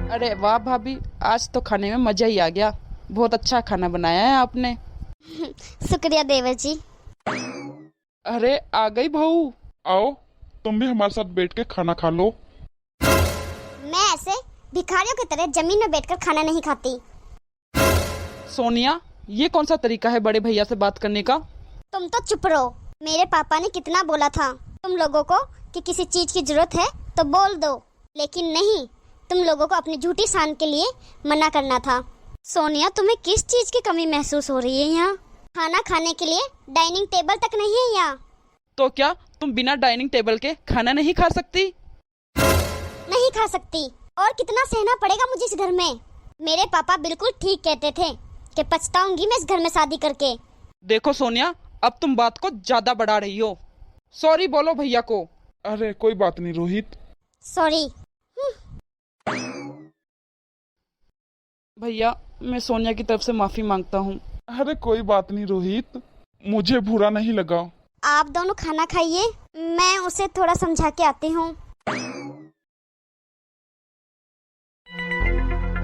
अरे वाह भाभी, आज तो खाने में मजा ही आ गया। बहुत अच्छा खाना बनाया है आपने। शुक्रिया देवर जी। अरे आ गई बहू। आओ, तुम भी हमारे साथ बैठ के खाना खा लो। मैं ऐसे भिखारियों की तरह जमीन में बैठकर खाना नहीं खाती। सोनिया, ये कौन सा तरीका है बड़े भैया से बात करने का? तुम तो चुप रहो। मेरे पापा ने कितना बोला था तुम लोगों को कि किसी चीज की जरूरत है तो बोल दो, लेकिन नहीं, तुम लोगों को अपनी झूठी शान के लिए मना करना था। सोनिया, तुम्हें किस चीज की कमी महसूस हो रही है? यहाँ खाना खाने के लिए डाइनिंग टेबल तक नहीं है यहाँ। तो क्या तुम बिना डाइनिंग टेबल के खाना नहीं खा सकती? नहीं खा सकती। और कितना सहना पड़ेगा मुझे इस घर में। मेरे पापा बिल्कुल ठीक कहते थे कि पछताऊंगी मैं इस घर में शादी करके। देखो सोनिया, अब तुम बात को ज्यादा बढ़ा रही हो। सॉरी बोलो भैया को। अरे कोई बात नहीं रोहित। सॉरी। भैया, मैं सोनिया की तरफ से माफी मांगता हूँ। अरे कोई बात नहीं रोहित, मुझे बुरा नहीं लगा। आप दोनों खाना खाइए, मैं उसे थोड़ा समझा के आती हूँ।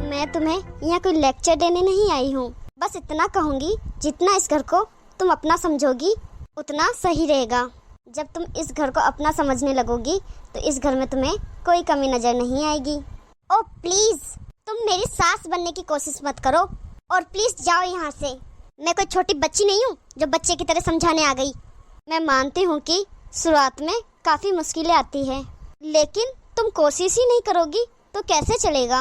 मैं तुम्हें यहाँ कोई लेक्चर देने नहीं आई हूँ। बस इतना कहूँगी, जितना इस घर को तुम अपना समझोगी उतना सही रहेगा। जब तुम इस घर को अपना समझने लगोगी तो इस घर में तुम्हें कोई कमी नजर नहीं आएगी। ओ प्लीज, तुम मेरी सास बनने की कोशिश मत करो और प्लीज जाओ यहाँ से। मैं कोई छोटी बच्ची नहीं हूँ जो बच्चे की तरह समझाने आ गई। मैं मानती हूँ कि शुरुआत में काफी मुश्किलें आती है, लेकिन तुम कोशिश ही नहीं करोगी तो कैसे चलेगा।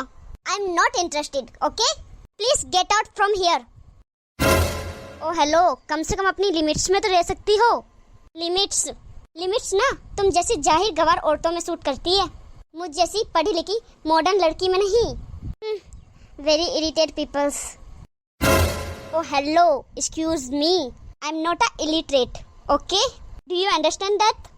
I am not interested, okay? Please get out from here. Oh hello, कम से कम अपनी लिमिट्स में तो रह सकती हो। लिमिट्स ना तुम जैसी जाहिर गवार औरतों में सूट करती है, मुझ जैसी पढ़ी लिखी मॉडर्न लड़की में नहीं। Very irritate peoples. Oh hello, excuse me, I am not a illiterate, okay? Do you understand that?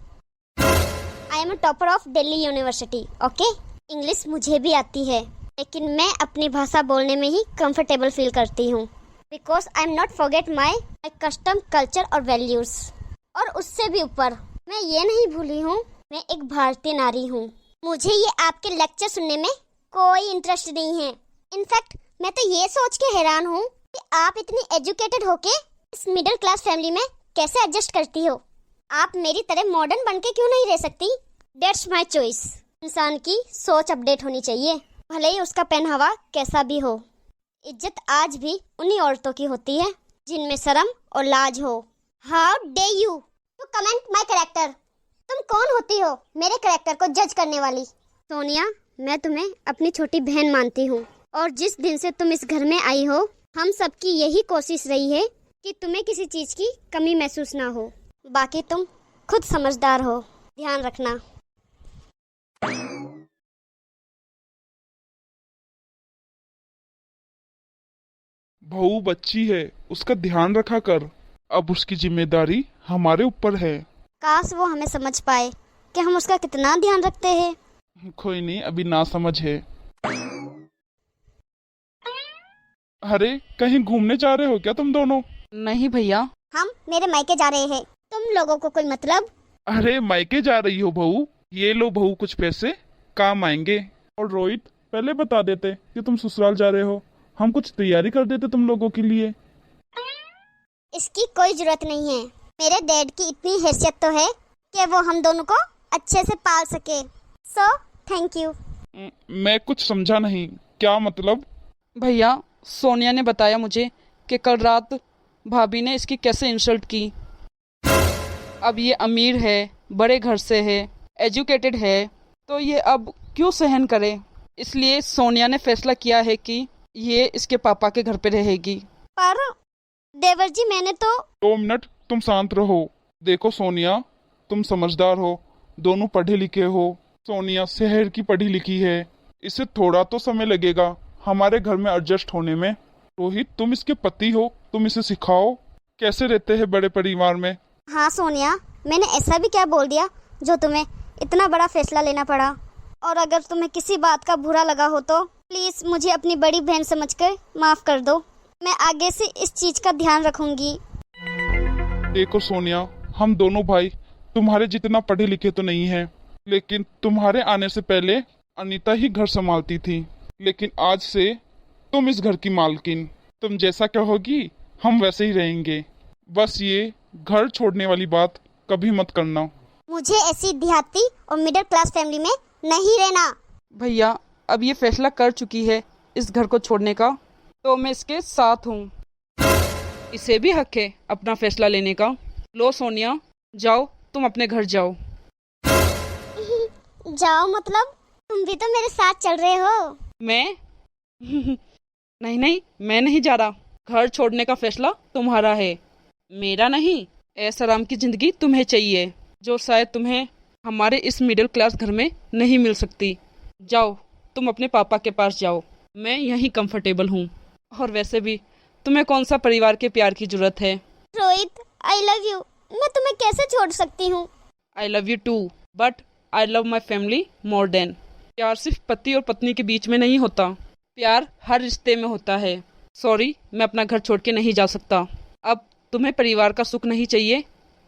I am a topper of Delhi university, okay? English मुझे भी आती है, लेकिन मैं अपनी भाषा बोलने में ही कंफर्टेबल फील करती हूँ, because I am not forget my custom, culture और वैल्यूज। और उससे भी ऊपर मैं ये नहीं भूली हूँ, मैं एक भारतीय नारी हूँ। मुझे ये आपके लेक्चर सुनने में कोई इंटरेस्ट नहीं है। इनफैक्ट मैं तो ये सोच के हैरान हूँ कि आप इतनी एजुकेटेड होके इस मिडिल क्लास फैमिली में कैसे एडजस्ट करती हो। आप मेरी तरह मॉडर्न बन के क्यों नहीं रह सकती? That's my choice. इंसान की सोच अपडेट होनी चाहिए, भले ही उसका पहनावा कैसा भी हो। इज्जत आज भी उन्हीं औरतों की होती है जिनमें शर्म और लाज हो। How dare you to comment my character? तुम कौन होती हो मेरे कैरेक्टर को जज करने वाली? सोनिया, मैं तुम्हें अपनी छोटी बहन मानती हूँ, और जिस दिन से तुम इस घर में आई हो हम सबकी यही कोशिश रही है कि तुम्हें किसी चीज की कमी महसूस ना हो। बाकी तुम खुद समझदार हो, ध्यान रखना। बहू बच्ची है, उसका ध्यान रखा कर। अब उसकी जिम्मेदारी हमारे ऊपर है। काश वो हमें समझ पाए कि हम उसका कितना ध्यान रखते हैं। कोई नहीं, अभी ना समझ है। अरे कहीं घूमने जा रहे हो क्या तुम दोनों? नहीं भैया। हम मेरे मायके जा रहे हैं, तुम लोगों को कोई मतलब? अरे मायके जा रही हो बहू? ये लो बहू, कुछ पैसे काम आएंगे। और रोहित, पहले बता देते कि तुम ससुराल जा रहे हो, हम कुछ तैयारी कर देते तुम लोगों के लिए। इसकी कोई जरूरत नहीं है। मेरे डैड की इतनी हैसियत तो है कि वो हम दोनों को अच्छे से पाल सके। So thank you. मैं कुछ समझा नहीं, क्या मतलब? भैया, सोनिया ने बताया मुझे कि कल रात भाभी ने इसकी कैसे इंसल्ट की। अब ये अमीर है, बड़े घर से है, एजुकेटेड है, तो ये अब क्यों सहन करे। इसलिए सोनिया ने फैसला किया है कि ये इसके पापा के घर पे रहेगी। पर देवर जी, मैंने तो 2 मिनट तुम शांत रहो। देखो सोनिया, तुम समझदार हो, दोनों पढ़े लिखे हो। सोनिया शहर की पढ़ी लिखी है, इसे थोड़ा तो समय लगेगा हमारे घर में एडजस्ट होने में। रोहित, तुम इसके पति हो, तुम इसे सिखाओ कैसे रहते हैं बड़े परिवार में। हाँ सोनिया, मैंने ऐसा भी क्या बोल दिया जो तुम्हें इतना बड़ा फैसला लेना पड़ा? और अगर तुम्हें किसी बात का बुरा लगा हो तो प्लीज मुझे अपनी बड़ी बहन समझकर माफ कर दो। मैं आगे से इस चीज का ध्यान रखूंगी। देखो सोनिया, हम दोनों भाई तुम्हारे जितना पढ़े लिखे तो नहीं है, लेकिन तुम्हारे आने से पहले अनीता ही घर संभालती थी, लेकिन आज से तुम इस घर की मालकिन। तुम जैसा कहोगी हम वैसे ही रहेंगे। बस ये घर छोड़ने वाली बात कभी मत करना। मुझे ऐसी देहाती और मिडिल क्लास फैमिली में नहीं रहना। भैया अब ये फैसला कर चुकी है इस घर को छोड़ने का, तो मैं इसके साथ हूँ। इसे भी हक है अपना फैसला लेने का। लो सोनिया, जाओ तुम अपने घर जाओ। जाओ मतलब तुम भी तो मेरे साथ चल रहे हो। मैं नहीं नहीं, मैं नहीं जा रहा। घर छोड़ने का फैसला तुम्हारा है, मेरा नहीं। ऐसाराम की जिंदगी तुम्हें चाहिए, जो शायद तुम्हें हमारे इस मिडिल क्लास घर में नहीं मिल सकती। जाओ तुम अपने पापा के पास जाओ, मैं यहीं कंफर्टेबल हूँ। और वैसे भी तुम्हें कौन सा परिवार के प्यार की जरूरत है। Rohit, I love you. मैं तुम्हें कैसे छोड़ सकती हूँ। I love you too, but I love my family more then. प्यार सिर्फ पति और पत्नी के बीच में नहीं होता, प्यार हर रिश्ते में होता है। सॉरी, मैं अपना घर छोड़ के नहीं जा सकता। अब तुम्हें परिवार का सुख नहीं चाहिए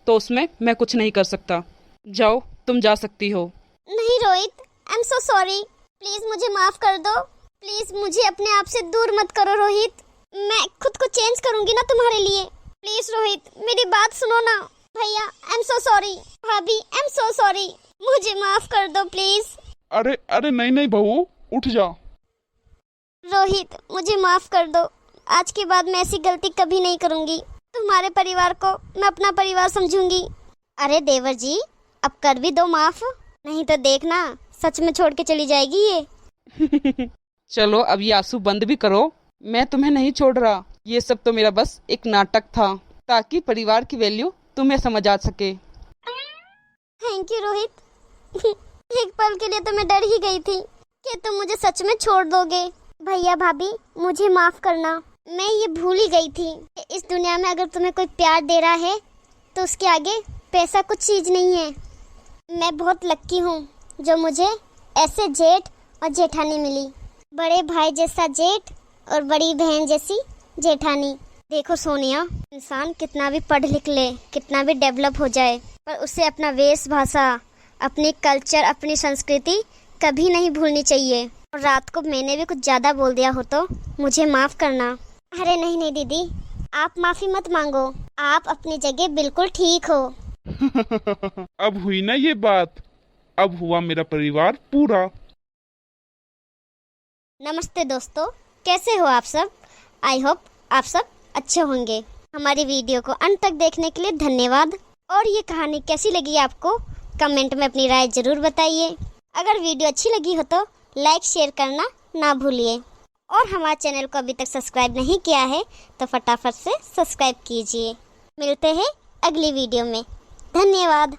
तो उसमें मैं कुछ नहीं कर सकता। जाओ तुम जा सकती हो। नहीं Rohit, I am so sorry. Please मुझे माफ कर दो। प्लीज मुझे अपने आप से दूर मत करो रोहित। मैं खुद को चेंज करूंगी ना तुम्हारे लिए। प्लीज रोहित, मेरी बात सुनो ना। भैया आई एम सो सॉरी। भाभी आई एम सो सॉरी। मुझे माफ कर दो प्लीज। अरे अरे नहीं नहीं बहू, उठ जा। रोहित मुझे माफ कर दो। आज के बाद मैं ऐसी गलती कभी नहीं करूंगी। तुम्हारे परिवार को मैं अपना परिवार समझूंगी। अरे देवर जी, अब कर भी दो माफ, नहीं तो देखना सच में छोड़ के चली जाएगी ये। चलो अब ये आंसू बंद भी करो। मैं तुम्हें नहीं छोड़ रहा। ये सब तो मेरा बस एक नाटक था, ताकि परिवार की वैल्यू तुम्हें समझ आ सके। Thank you Rohit. एक पल के लिए तो मैं डर ही गई थी कि तुम मुझे सच में छोड़ दोगे। भैया भाभी मुझे माफ करना। मैं ये भूल ही गई थी कि इस दुनिया में अगर तुम्हें कोई प्यार दे रहा है तो उसके आगे पैसा कुछ चीज नहीं है। मैं बहुत लक्की हूँ जो मुझे ऐसे जेठ और जेठानी मिली। बड़े भाई जैसा जेठ और बड़ी बहन जैसी जेठानी। देखो सोनिया, इंसान कितना भी पढ़ लिख ले, कितना भी डेवलप हो जाए, पर उसे अपना वेश भाषा, अपनी कल्चर, अपनी संस्कृति कभी नहीं भूलनी चाहिए। और रात को मैंने भी कुछ ज़्यादा बोल दिया हो तो मुझे माफ़ करना। अरे नहीं नहीं दीदी, आप माफ़ी मत मांगो। आप अपनी जगह बिल्कुल ठीक हो। अब हुई ना ये बात, अब हुआ मेरा परिवार पूरा। नमस्ते दोस्तों, कैसे हो आप सब। आई होप आप सब अच्छे होंगे। हमारी वीडियो को अंत तक देखने के लिए धन्यवाद। और ये कहानी कैसी लगी आपको, कमेंट में अपनी राय ज़रूर बताइए। अगर वीडियो अच्छी लगी हो तो लाइक शेयर करना ना भूलिए। और हमारे चैनल को अभी तक सब्सक्राइब नहीं किया है तो फटाफट से सब्सक्राइब कीजिए। मिलते हैं अगली वीडियो में। धन्यवाद।